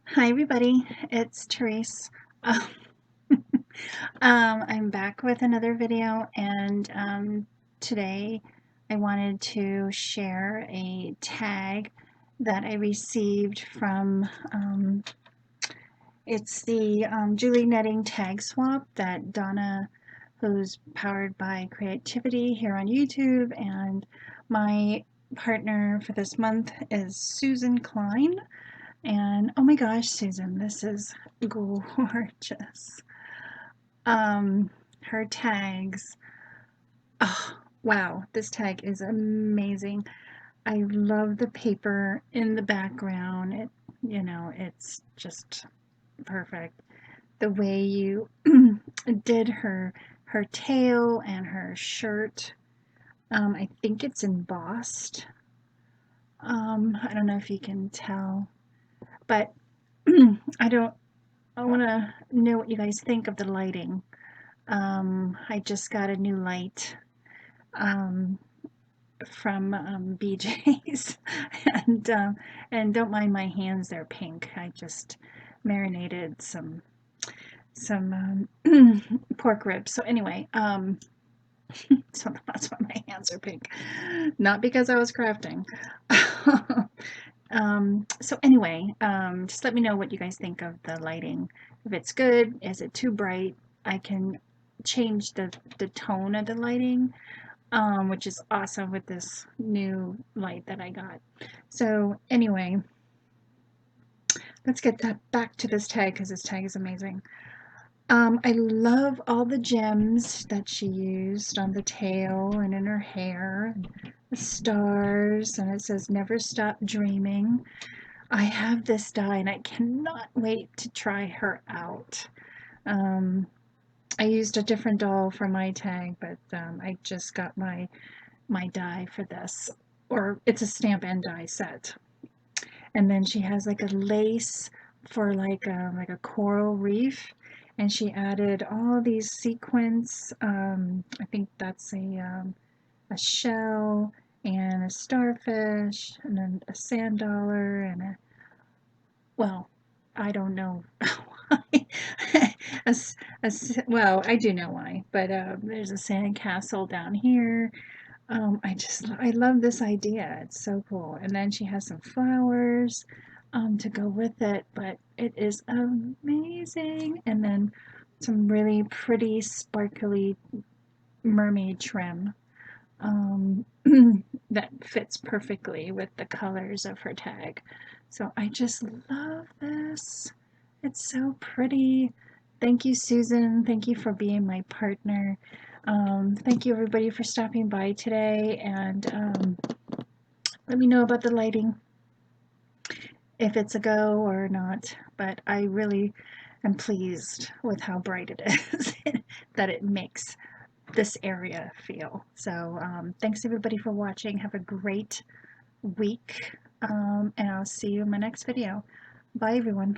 Hi everybody, it's Tereese. Um, I'm back with another video, and today I wanted to share a tag that I received from, it's the Julie Netting tag swap that Donna, who's powered by creativity here on YouTube, and my partner for this month is Susan Klein. And oh my gosh, Susan, this is gorgeous. Her tags. Oh, wow, this tag is amazing. I love the paper in the background. It's just perfect. The way you did her tail and her shirt. I think it's embossed. I don't know if you can tell, but I want to know what you guys think of the lighting. I just got a new light um, from BJ's, and don't mind my hands; they're pink. I just marinated some pork ribs. So anyway, so that's why my hands are pink. Not because I was crafting. So anyway, just let me know what you guys think of the lighting. If it's good, is it too bright? I can change the tone of the lighting, which is awesome with this new light that I got. So anyway, let's get that back to this tag because this tag is amazing. I love all the gems that she used on the tail and in her hair, and the stars, and it says never stop dreaming. I have this die and I cannot wait to try her out. I used a different doll for my tag, but I just got my die for this, or it's a stamp and die set. And then she has like a lace for like a coral reef, and she added all these sequins. I think that's a shell and a starfish and then a sand dollar and a, well, I don't know why. a, well, I do know why, but there's a sand castle down here. I love this idea. It's so cool. And then she has some flowers to go with it, but it is amazing. And then some really pretty sparkly mermaid trim um, that fits perfectly with the colors of her tag. So I just love this. It's so pretty. Thank you, Susan. Thank you for being my partner. Thank you, everybody, for stopping by today. And let me know about the lighting, if it's a go or not. But I really am pleased with how bright it is, that it makes this area feel. So thanks, everybody, for watching. Have a great week. And I'll see you in my next video. Bye, everyone.